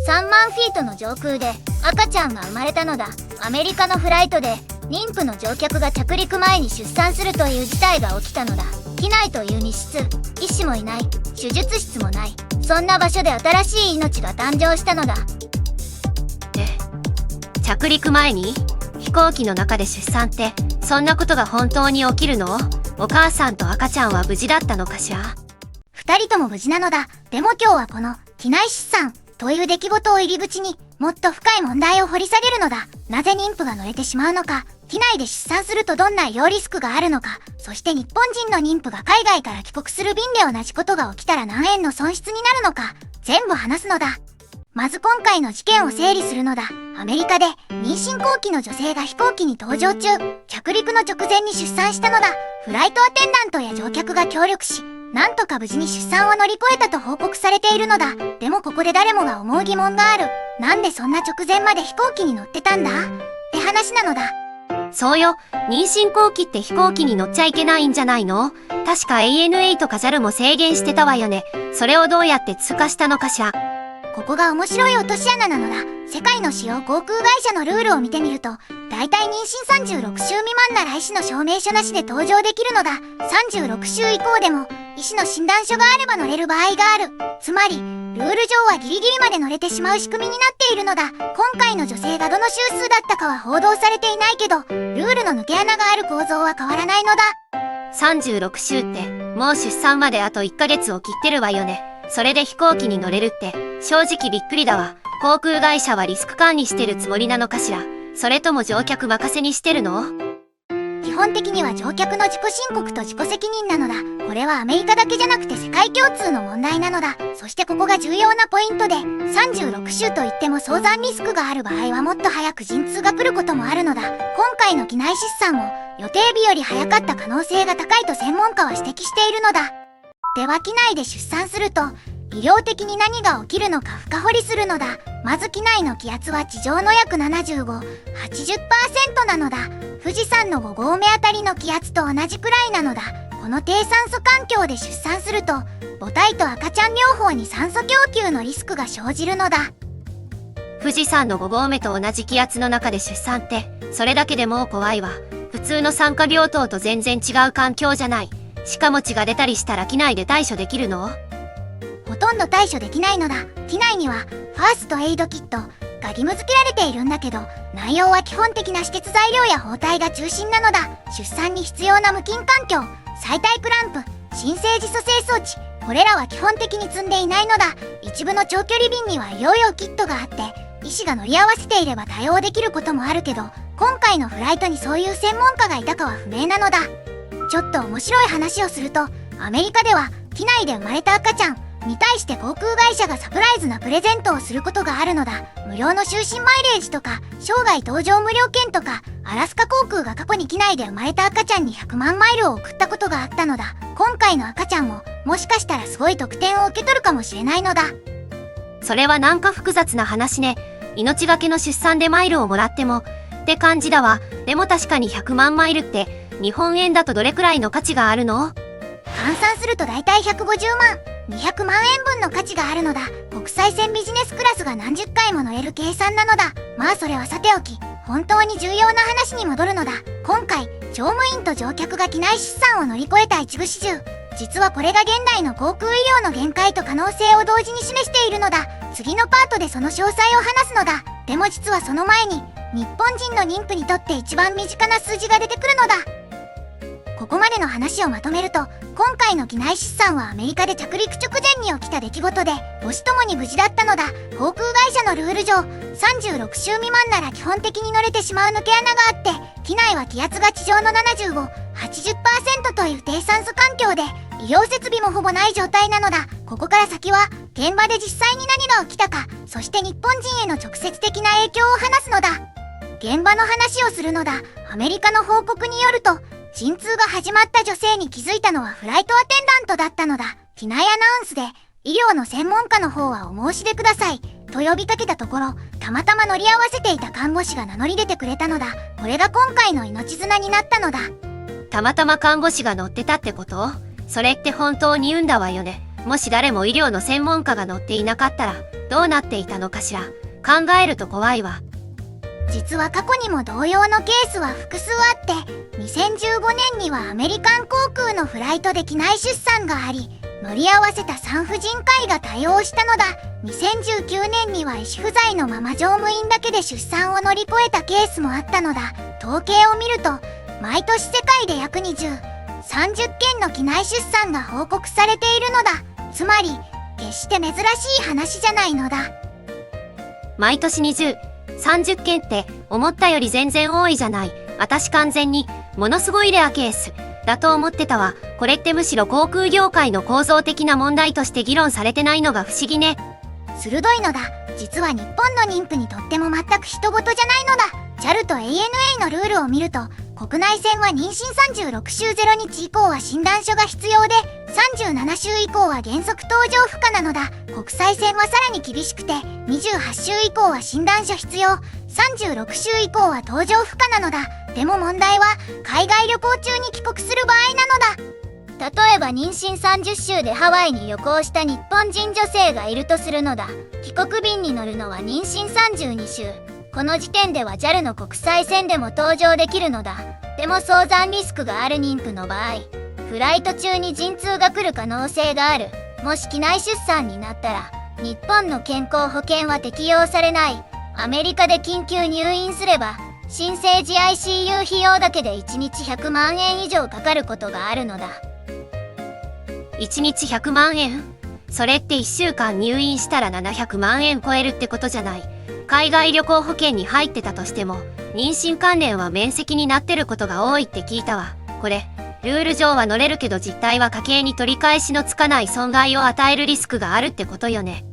3万フィートの上空で赤ちゃんが生まれたのだ。アメリカのフライトで妊婦の乗客が着陸前に出産するという事態が起きたのだ。機内という密室、医師もいない、手術室もない、そんな場所で新しい命が誕生したのだ。着陸前に飛行機の中で出産って、そんなことが本当に起きるの？お母さんと赤ちゃんは無事だったのかしら？2人とも無事なのだ。でも今日はこの機内出産という出来事を入り口にもっと深い問題を掘り下げるのだ。なぜ妊婦が乗れてしまうのか、機内で出産するとどんな医療リスクがあるのか、そして日本人の妊婦が海外から帰国する便で同じことが起きたら何円の損失になるのか、全部話すのだ。まず今回の事件を整理するのだ。アメリカで妊娠後期の女性が飛行機に搭乗中、着陸の直前に出産したのだ。フライトアテンダントや乗客が協力し、なんとか無事に出産を乗り越えたと報告されているのだ。でもここで誰もが思う疑問がある。なんでそんな直前まで飛行機に乗ってたんだって話なのだ。そうよ、妊娠後期って飛行機に乗っちゃいけないんじゃないの？確か ANA とか JAL も制限してたわよね。それをどうやって通過したのかしら？ここが面白い落とし穴なのだ。世界の主要航空会社のルールを見てみると、だいたい妊娠36週未満なら医師の証明書なしで搭乗できるのだ。36週以降でも医師の診断書があれば乗れる場合がある。つまりルール上はギリギリまで乗れてしまう仕組みになっているのだ。今回の女性がどの週数だったかは報道されていないけど、ルールの抜け穴がある構造は変わらないのだ。36週ってもう出産まであと1ヶ月を切ってるわよね。それで飛行機に乗れるって正直びっくりだわ。航空会社はリスク管理してるつもりなのかしら？それとも乗客任せにしてるの？基本的には乗客の自己申告と自己責任なのだ。これはアメリカだけじゃなくて世界共通の問題なのだ。そしてここが重要なポイントで、36週といっても早産リスクがある場合はもっと早く陣痛が来ることもあるのだ。今回の機内出産も予定日より早かった可能性が高いと専門家は指摘しているのだ。では機内で出産すると医療的に何が起きるのか深掘りするのだ。まず機内の気圧は地上の約75、80% なのだ。富士山の5合目あたりの気圧と同じくらいなのだ。この低酸素環境で出産すると母体と赤ちゃん両方に酸素供給のリスクが生じるのだ。富士山の5合目と同じ気圧の中で出産って、それだけでもう怖いわ。普通の産科病棟と全然違う環境じゃない。しかも血が出たりしたら機内で対処できるの？ほとんど対処できないのだ。機内にはファーストエイドキットが義務付けられているんだけど、内容は基本的な止血材料や包帯が中心なのだ。出産に必要な無菌環境、最大クランプ、新生児蘇生装置、これらは基本的に積んでいないのだ。一部の長距離便には医療用キットがあって、医師が乗り合わせていれば対応できることもあるけど、今回のフライトにそういう専門家がいたかは不明なのだ。ちょっと面白い話をすると、アメリカでは機内で生まれた赤ちゃんに対して航空会社がサプライズなプレゼントをすることがあるのだ。無料の就寝マイレージとか生涯搭乗無料券とか、アラスカ航空が過去に機内で生まれた赤ちゃんに100万マイルを送ったことがあったのだ。今回の赤ちゃんももしかしたらすごい特典を受け取るかもしれないのだ。それはなんか複雑な話ね。命がけの出産でマイルをもらってもって感じだわ。でも確かに100万マイルって日本円だとどれくらいの価値があるの？換算するとだいたい150万、200万円分の価値があるのだ。国際線ビジネスクラスが何十回も乗れる計算なのだ。まあそれはさておき、本当に重要な話に戻るのだ。今回、乗務員と乗客が機内出産を乗り越えた一部始終。実はこれが現代の航空医療の限界と可能性を同時に示しているのだ。次のパートでその詳細を話すのだ。でも実はその前に、日本人の妊婦にとって一番身近な数字が出てくるのだ。ここまでの話をまとめると、今回の機内出産はアメリカで着陸直前に起きた出来事で、母子ともに無事だったのだ。航空会社のルール上、36週未満なら基本的に乗れてしまう抜け穴があって、機内は気圧が地上の75、80% という低酸素環境で、医療設備もほぼない状態なのだ。ここから先は、現場で実際に何が起きたか、そして日本人への直接的な影響を話すのだ。現場の話をするのだ。アメリカの報告によると、陣痛が始まった女性に気づいたのはフライトアテンダントだったのだ。機内アナウンスで、医療の専門家の方はお申し出ください、と呼びかけたところ、たまたま乗り合わせていた看護師が名乗り出てくれたのだ。これが今回の命綱になったのだ。たまたま看護師が乗ってたってこと？それって本当に運だわよね。もし誰も医療の専門家が乗っていなかったら、どうなっていたのかしら。考えると怖いわ。実は過去にも同様のケースは複数あって、2015年にはアメリカン航空のフライトで機内出産があり、乗り合わせた産婦人科医が対応したのだ。2019年には意思不在のまま乗務員だけで出産を乗り越えたケースもあったのだ。統計を見ると、毎年世界で約20、30件の機内出産が報告されているのだ。つまり、決して珍しい話じゃないのだ。毎年20、30件って思ったより全然多いじゃない。私完全にものすごいレアケースだと思ってたわ。これってむしろ航空業界の構造的な問題として議論されてないのが不思議ね。鋭いのだ。実は日本の妊婦にとっても全く人事じゃないのだ。JAL と ANA のルールを見ると、国内線は妊娠36週0日以降は診断書が必要で、37週以降は原則搭乗不可なのだ。国際線はさらに厳しくて、28週以降は診断書必要、36週以降は搭乗不可なのだ。でも問題は、海外旅行中に帰国する場合なのだ。例えば妊娠30週でハワイに旅行した日本人女性がいるとするのだ。帰国便に乗るのは妊娠32週。この時点では JAL の国際線でも搭乗できるのだ。でも早産リスクがある妊婦の場合、フライト中に陣痛が来る可能性がある。もし機内出産になったら、日本の健康保険は適用されない。アメリカで緊急入院すれば、新生児 ICU 費用だけで1日100万円以上かかることがあるのだ。1日100万円？それって1週間入院したら700万円超えるってことじゃない。海外旅行保険に入ってたとしても、妊娠関連は免責になってることが多いって聞いたわ。これ、ルール上は乗れるけど実態は家計に取り返しのつかない損害を与えるリスクがあるってことよね。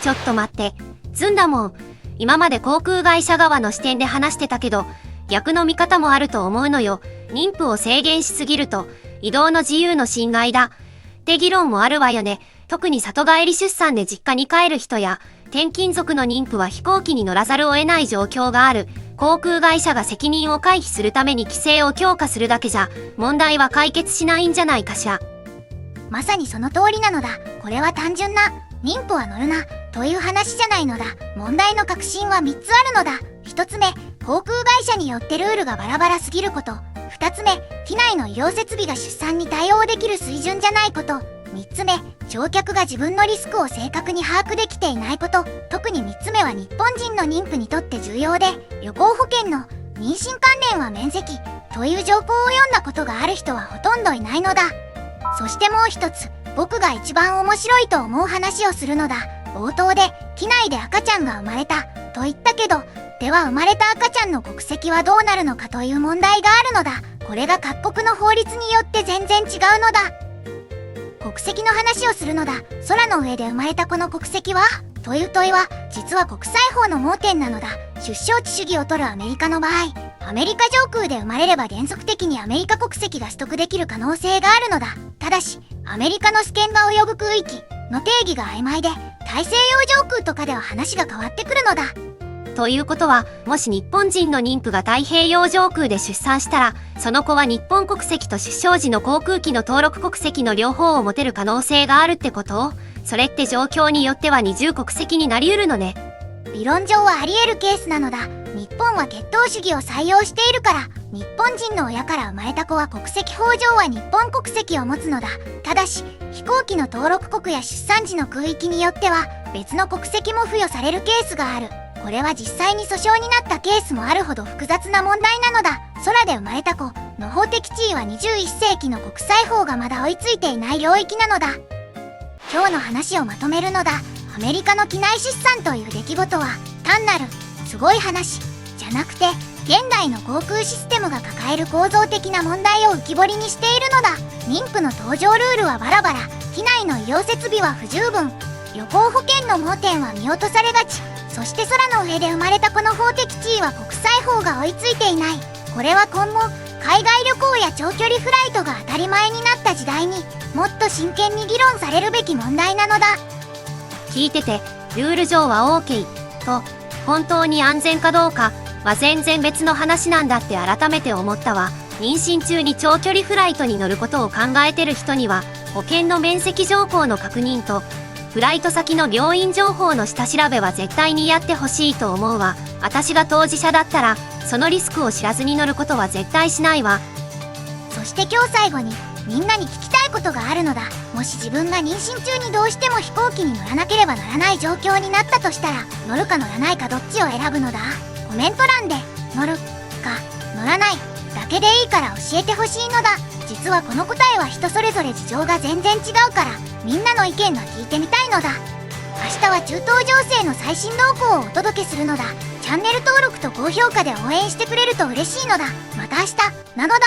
ちょっと待って。ずんだもん。今まで航空会社側の視点で話してたけど、逆の見方もあると思うのよ。妊婦を制限しすぎると、移動の自由の侵害だ。って議論もあるわよね。特に里帰り出産で実家に帰る人や、転勤族の妊婦は飛行機に乗らざるを得ない状況がある。航空会社が責任を回避するために規制を強化するだけじゃ、問題は解決しないんじゃないかしら。まさにその通りなのだ。これは単純な、妊婦は乗るな、という話じゃないのだ。問題の核心は3つあるのだ。1つ目、航空会社によってルールがバラバラすぎること。2つ目、機内の医療設備が出産に対応できる水準じゃないこと。3つ目、乗客が自分のリスクを正確に把握できていないこと。特に3つ目は日本人の妊婦にとって重要で、旅行保険の妊娠関連は免責という条項を読んだことがある人はほとんどいないのだ。そしてもう一つ、僕が一番面白いと思う話をするのだ。冒頭で機内で赤ちゃんが生まれたと言ったけど、では生まれた赤ちゃんの国籍はどうなるのかという問題があるのだ。これが各国の法律によって全然違うのだ。国籍の話をするのだ。空の上で生まれたこの国籍はという問いは、実は国際法の盲点なのだ。出生地主義を取るアメリカの場合、アメリカ上空で生まれれば原則的にアメリカ国籍が取得できる可能性があるのだ。ただし、アメリカの主権が及ぶ空域の定義が曖昧で、大西洋上空とかでは話が変わってくるのだ。ということは、もし日本人の妊婦が太平洋上空で出産したら、その子は日本国籍と出生時の航空機の登録国籍の両方を持てる可能性があるってこと？それって状況によっては二重国籍になりうるのね。理論上はあり得るケースなのだ。日本は血統主義を採用しているから、日本人の親から生まれた子は国籍法上は日本国籍を持つのだ。ただし、飛行機の登録国や出産時の空域によっては、別の国籍も付与されるケースがある。これは実際に訴訟になったケースもあるほど複雑な問題なのだ。空で生まれた子の法的地位は21世紀の国際法がまだ追いついていない領域なのだ。今日の話をまとめるのだ。アメリカの機内出産という出来事は単なるすごい話じゃなくて、現代の航空システムが抱える構造的な問題を浮き彫りにしているのだ。妊婦の搭乗ルールはバラバラ、機内の医療設備は不十分、旅行保険の盲点は見落とされがち、そして空の上で生まれた子の法的地位は国際法が追いついていない。これは今後海外旅行や長距離フライトが当たり前になった時代にもっと真剣に議論されるべき問題なのだ。聞いてて、ルール上は OK と、本当に安全かどうかは全然別の話なんだって改めて思ったわ。妊娠中に長距離フライトに乗ることを考えてる人には、保険の免責条項の確認と、フライト先の病院情報の下調べは絶対にやってほしいと思うわ。私が当事者だったら、そのリスクを知らずに乗ることは絶対しないわ。そして今日最後にみんなに聞きたいことがあるのだ。もし自分が妊娠中にどうしても飛行機に乗らなければならない状況になったとしたら、乗るか乗らないかどっちを選ぶのだ？コメント欄で乗るか乗らないだけでいいから教えてほしいのだ。実はこの答えは人それぞれ事情が全然違うから、みんなの意見が聞いてみたいのだ。明日は中東情勢の最新動向をお届けするのだ。チャンネル登録と高評価で応援してくれると嬉しいのだ。また明日なのだ。